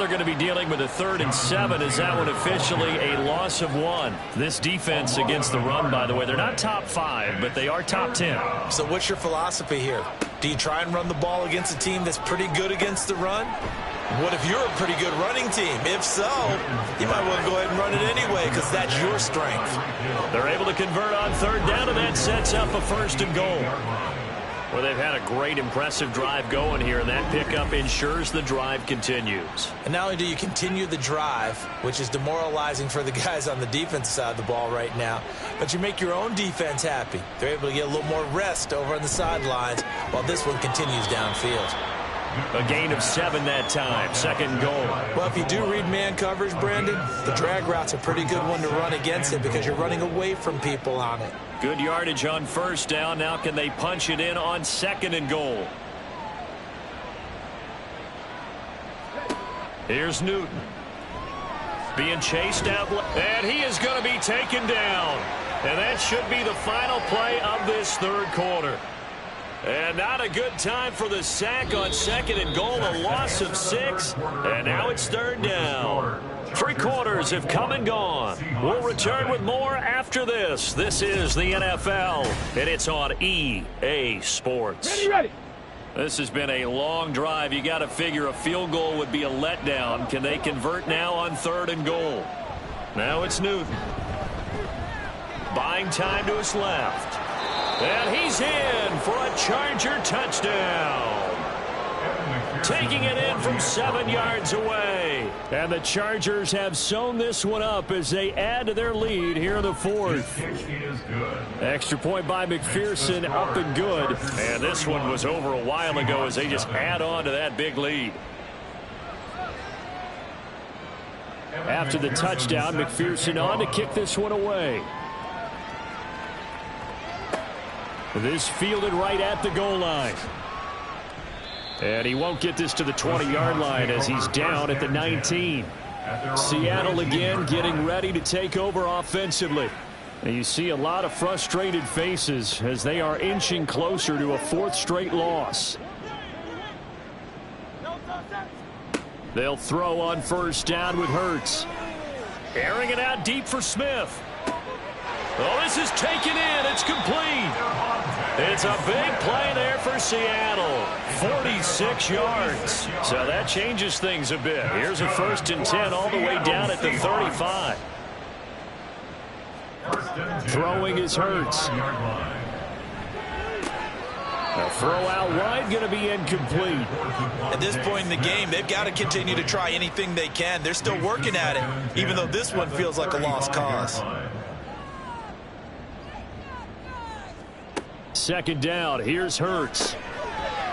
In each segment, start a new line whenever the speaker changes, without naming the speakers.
they're going to be dealing with a 3rd and 7. Is that one officially a loss of 1? This defense against the run, by the way, they're not top 5, but they are top 10.
So what's your philosophy here? Do you try and run the ball against a team that's pretty good against the run? What if you're a pretty good running team? If so, you might want to go ahead and run it anyway because that's your strength.
They're able to convert on 3rd down, and that sets up a 1st and goal. Well, they've had a great, impressive drive going here, and that pickup ensures the drive continues.
And not only do you continue the drive, which is demoralizing for the guys on the defensive side of the ball right now, but you make your own defense happy. They're able to get a little more rest over on the sidelines while this one continues downfield.
A gain of 7 that time, 2nd goal.
Well, if you do read man coverage, Brandon, the drag route's a pretty good one to run against it because you're running away from people on it.
Good yardage on 1st down. Now can they punch it in on 2nd and goal? Here's Newton. Being chased out, and he is going to be taken down. And that should be the final play of this 3rd quarter. And not a good time for the sack on 2nd and goal, a loss of 6. And now it's 3rd down. 3 quarters have come and gone. We'll return with more after this. This is the NFL, and it's on EA Sports.
Ready.
This has been a long drive. You got to figure a field goal would be a letdown. Can they convert now on 3rd and goal? Now it's Newton. Buying time to his left. And he's in for a Charger touchdown. Taking it in from 7 yards away. And the Chargers have sewn this one up as they add to their lead here in the 4th. Extra point by McPherson, up and good. And this one was over a while ago as they just add on to that big lead. After the touchdown, McPherson on to kick this one away. This fielded right at the goal line. And he won't get this to the 20-yard line as he's down at the 19. Seattle again getting ready to take over offensively. And you see a lot of frustrated faces as they are inching closer to a 4th straight loss. They'll throw on 1st down with Hurts. Airing it out deep for Smith. Oh, this is taken in. It's complete. It's a big play there for Seattle. 46 yards. So that changes things a bit. Here's a 1st and 10 all the way down at the 35. Throwing is Hurts. A throw out wide going to be incomplete.
At this point in the game, they've got to continue to try anything they can. They're still working at it, even though this one feels like a lost cause.
2nd down. Here's Hurts.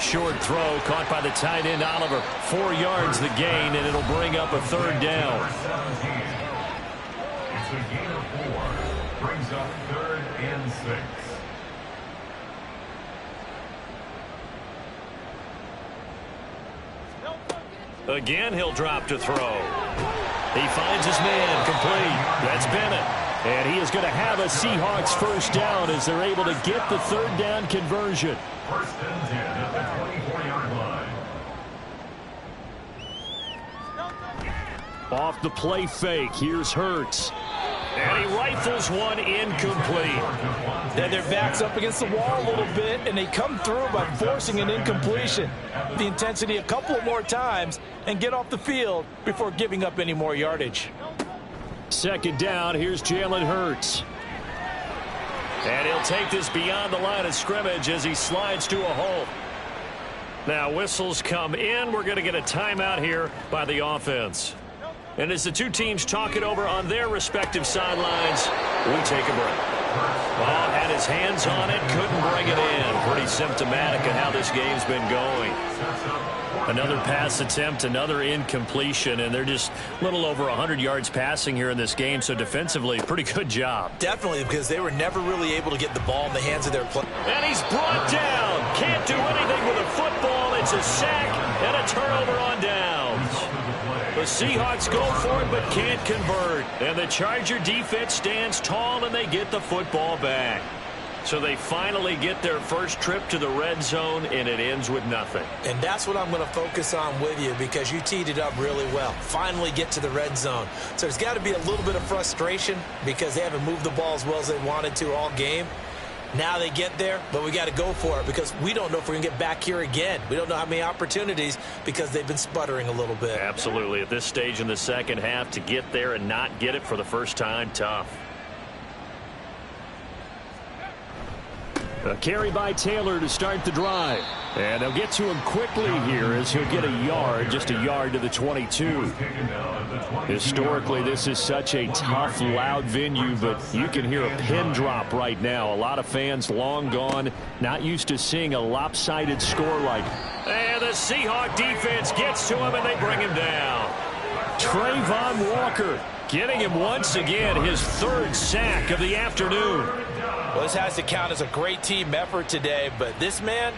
Short throw caught by the tight end Oliver. 4 yards the gain, and it'll bring up a 3rd down.
It's a gain of 4. Brings up 3rd and 6.
Again, he'll drop to throw. He finds his man complete. That's Bennett. And he is going to have a Seahawks 1st down as they're able to get the 3rd down conversion.
1st and 10 at the 24-yard line.
Off the play fake, here's Hurts. And he rifles one incomplete.
And their back's up against the wall a little bit, and they come through by forcing an incompletion. The intensity a couple more times and get off the field before giving up any more yardage.
2nd down, here's Jalen Hurts. And he'll take this beyond the line of scrimmage as he slides to a halt. Now whistles come in. We're going to get a timeout here by the offense. And as the two teams talk it over on their respective sidelines, we take a break. Well, had his hands on it, couldn't bring it in. Pretty symptomatic of how this game's been going. Another pass attempt, another incompletion, and they're just a little over 100 yards passing here in this game, so defensively, pretty good job.
Definitely, because they were never really able to get the ball in the hands of their players.
And he's brought down. Can't do anything with a football. It's a sack and a turnover on downs. The Seahawks go for it but can't convert. And the Charger defense stands tall and they get the football back. So they finally get their first trip to the red zone, and it ends with nothing.
And that's what I'm going to focus on with you, because you teed it up really well. Finally get to the red zone. So there's got to be a little bit of frustration because they haven't moved the ball as well as they wanted to all game. Now they get there, but we got to go for it because we don't know if we're going to get back here again. We don't know how many opportunities because they've been sputtering a little bit.
Absolutely. At this stage in the second half, to get there and not get it for the first time, tough. A carry by Taylor to start the drive. And they'll get to him quickly here as he'll get a yard, just a yard to the 22. Historically, this is such a tough, loud venue, but you can hear a pin drop right now. A lot of fans long gone, not used to seeing a lopsided score like. And the Seahawk defense gets to him, and they bring him down. Trayvon Walker getting him once again, his third sack of the afternoon.
Well, this has to count as a great team effort today, but this man,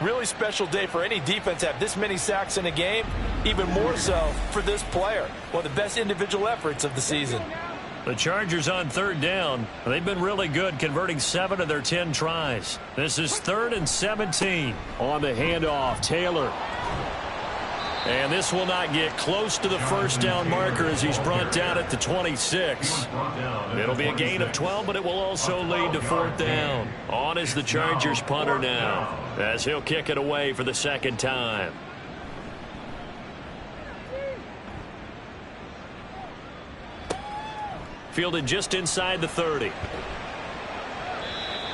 really special day for any defense to have this many sacks in a game, even more so for this player. One of the best individual efforts of the season.
The Chargers on third down. They've been really good, converting 7 of their 10 tries. This is 3rd and 17. On the handoff, Taylor. And this will not get close to the first down marker as he's brought down at the 26. It'll be a gain of 12, but it will also lead to 4th down. On is the Chargers punter now as he'll kick it away for the second time. Fielded just inside the 30.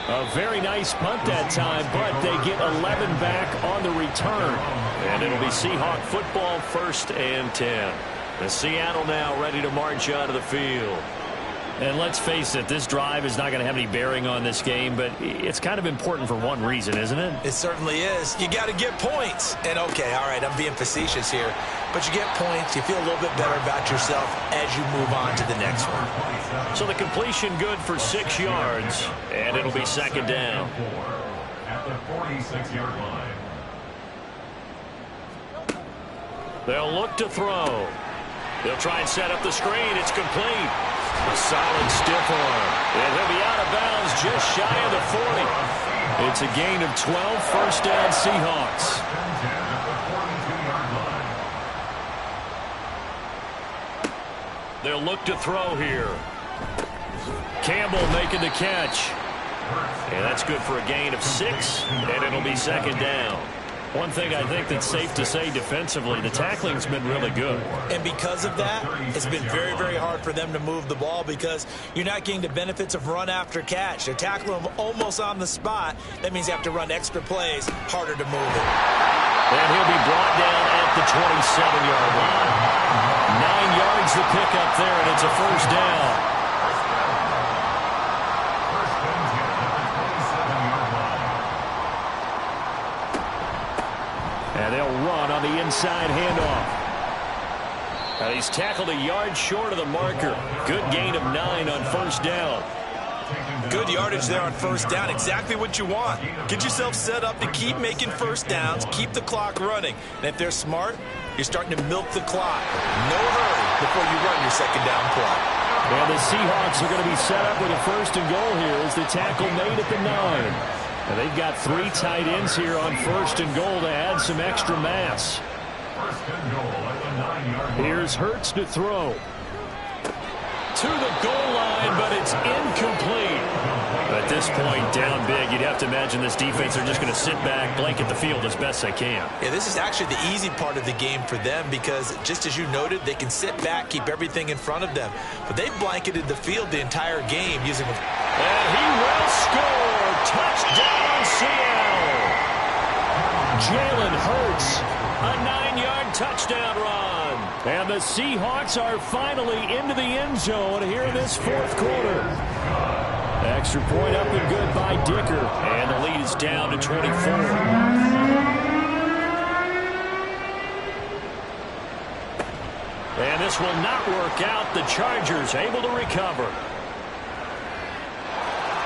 A very nice punt that time, but they get 11 back on the return. And it'll be Seahawk football, 1st and 10. And Seattle now ready to march out of the field. And let's face it, this drive is not going to have any bearing on this game, but it's kind of important for one reason, isn't it?
It certainly is. You got to get points. And okay, all right, I'm being facetious here, but you get points, you feel a little bit better about yourself as you move on to the next one.
So the completion good for 6 yards, and it'll be 2nd down.
At the 46-yard line.
They'll look to throw. They'll try and set up the screen. It's complete. A solid stiff arm. And he'll be out of bounds just shy of the 40. It's a gain of 12, 1st down Seahawks. They'll look to throw here. Campbell making the catch. And that's good for a gain of 6, and it'll be 2nd down. One thing I think that's safe to say defensively, the tackling's been really good.
And because of that, it's been very, very hard for them to move the ball because you're not getting the benefits of run after catch. They're tackling them almost on the spot. That means you have to run extra plays, harder to move it.
And he'll be brought down at the 27-yard line. 9 yards to pick up there, and it's a 1st down. And they'll run on the inside handoff. And he's tackled a yard short of the marker. Good gain of 9 on 1st down.
Good yardage there on 1st down. Exactly what you want. Get yourself set up to keep making 1st downs, keep the clock running. And if they're smart, you're starting to milk the clock. No hurry before you run your 2nd down play.
And the Seahawks are going to be set up with a 1st and goal here as the tackle made at the 9. And they've got 3 tight ends here on 1st and goal to add some extra mass.
1st and goal at the 9-yard line.
Here's Hurts to throw. To the goal line, but it's incomplete. At this point, down big, you'd have to imagine this defense are just going to sit back, blanket the field as best they can.
Yeah, this is actually the easy part of the game for them because, just as you noted, they can sit back, keep everything in front of them. But they've blanketed the field the entire game using a...
And he will score! Touchdown, Seattle! Jalen Hurts, a 9-yard touchdown run. And the Seahawks are finally into the end zone here in this 4th quarter. Extra point up and good by Dicker. And the lead is down to 24. And this will not work out. The Chargers able to recover.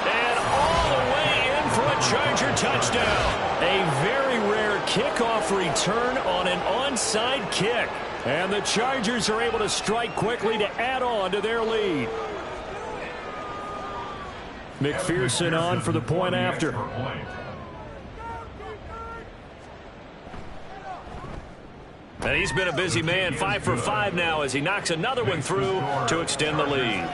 And all the way in for a Charger touchdown. A very rare kickoff return on an onside kick. And the Chargers are able to strike quickly to add on to their lead. McPherson on for the point after. And he's been a busy man, 5 for 5 now as he knocks another one through to extend the lead.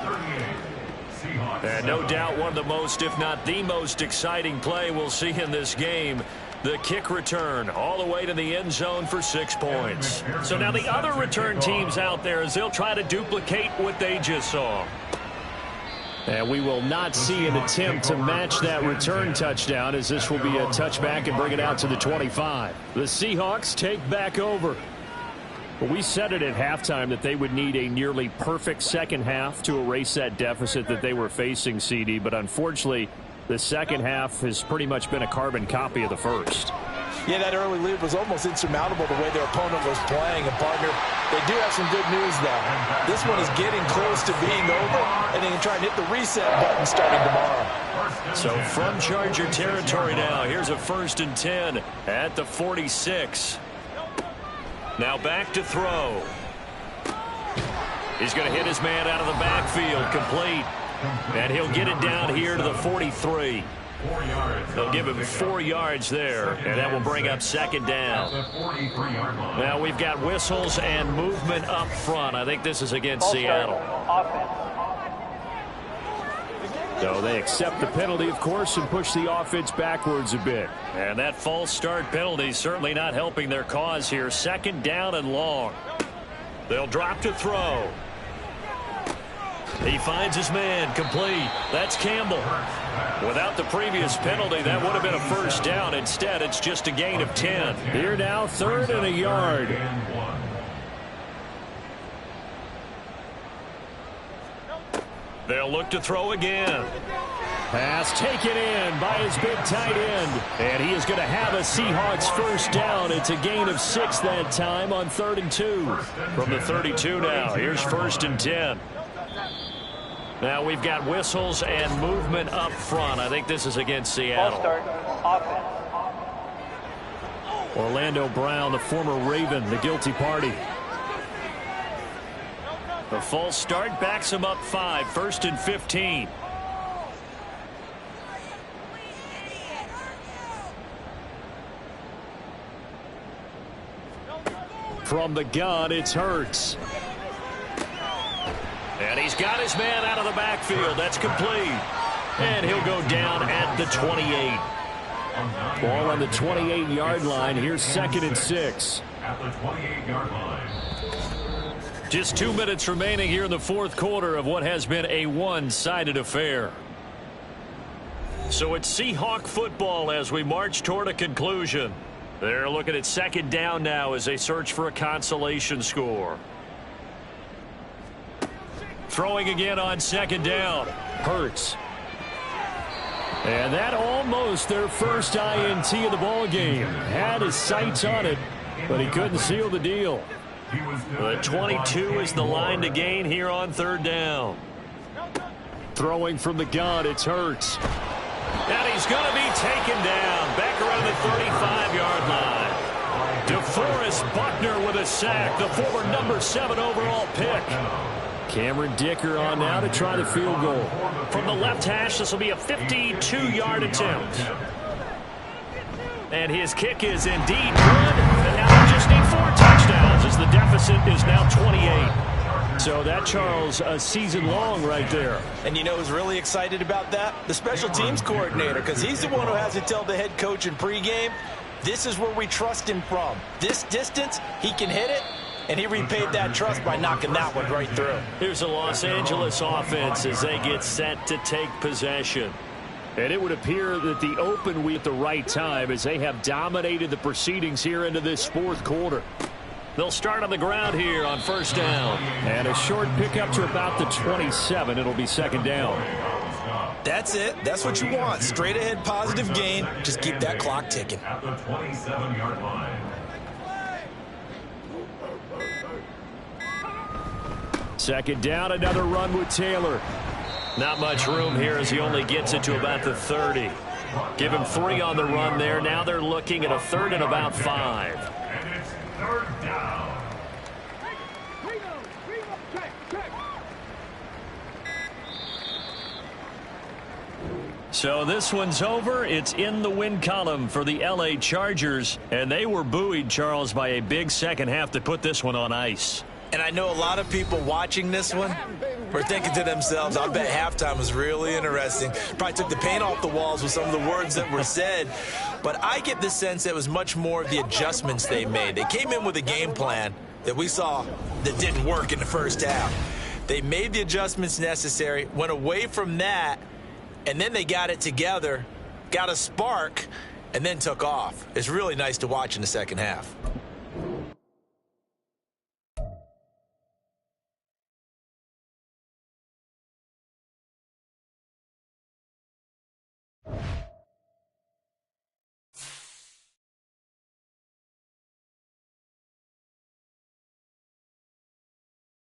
And no doubt one of the most, if not the most exciting play we'll see in this game. The kick return all the way to the end zone for 6 points. So now the other return teams out there as they'll try to duplicate what they just saw. And we will not see an attempt to match that return touchdown as this will be a touchback and bring it out to the 25. The Seahawks take back over. Well, we said it at halftime that they would need a nearly perfect second half to erase that deficit that they were facing, CD. But unfortunately, the second half has pretty much been a carbon copy of the first.
Yeah, that early lead was almost insurmountable the way their opponent was playing. And, partner, they do have some good news, though. This one is getting close to being over, and they can try and hit the reset button starting tomorrow.
So from Charger territory now, here's a 1st and 10 at the 46. Now back to throw. He's going to hit his man out of the backfield, complete. And he'll get it down here to the 43. They'll give him 4 yards there, and that will bring up 2nd down. Now we've got whistles and movement up front. I think this is against Seattle. So they accept the penalty, of course, and push the offense backwards a bit. And that false start penalty certainly not helping their cause here. 2nd down and long. They'll drop to throw. He finds his man, complete. That's Campbell. Without the previous penalty, that would have been a 1st down. Instead, it's just a gain of 10. Here now, 3rd and a yard. They'll look to throw again. Pass taken in by his big tight end. And he is going to have a Seahawks 1st down. It's a gain of 6 that time on 3rd and 2. From the 32 now, here's 1st and 10. Now we've got whistles and movement up front. I think this is against Seattle. Orlando Brown, the former Raven, the guilty party. The false start backs him up 5, 1st and 15. From the gun, it's Hurts. And he's got his man out of the backfield. That's complete. And he'll go down at the 28. Ball on the 28-yard line. Here's 2nd and 6.
At the 28-yard line.
Just 2 minutes remaining here in the 4th quarter of what has been a one-sided affair. So it's Seahawk football as we march toward a conclusion. They're looking at 2nd down now as they search for a consolation score. Throwing again on 2nd down. Hurts. And that almost their first INT of the ball game. Had his sights on it, but he couldn't seal the deal. The 22 is the line to gain here on 3rd down. Throwing from the gun, it's Hurts. And he's going to be taken down back around the 35-yard line. DeForest Buckner with a sack, the former number 7 overall pick. Cameron Dicker on now to try the field goal. From the left hash, this will be a 52-yard attempt. And his kick is indeed good. And now they just need 4 touchdowns as the deficit is now 28. So that, Charles, a season long right there.
And you know who's really excited about that? The special teams coordinator, because he's the one who has to tell the head coach in pregame, this is where we trust him from. This distance, he can hit it. And he repaid that trust by knocking that one right through.
Here's the Los Angeles offense as they get set to take possession. And it would appear that the open week at the right time as they have dominated the proceedings here into this 4th quarter. They'll start on the ground here on 1st down. And a short pickup to about the 27. It'll be 2nd down.
That's it. That's what you want. Straight ahead positive gain. Just keep that clock ticking.
At the 27-yard line.
2nd down, another run with Taylor. Not much room here as he only gets it to about the 30. Give him 3 on the run there. Now they're looking at a 3rd and about 5.
And it's 3rd down.
So this one's over. It's in the win column for the L.A. Chargers, and they were buoyed, Charles, by a big second half to put this one on ice.
And I know a lot of people watching this one were thinking to themselves, I bet halftime was really interesting. Probably took the paint off the walls with some of the words that were said. But I get the sense that it was much more of the adjustments they made. They came in with a game plan that we saw that didn't work in the first half. They made the adjustments necessary, went away from that, and then they got it together, got a spark, and then took off. It's really nice to watch in the second half.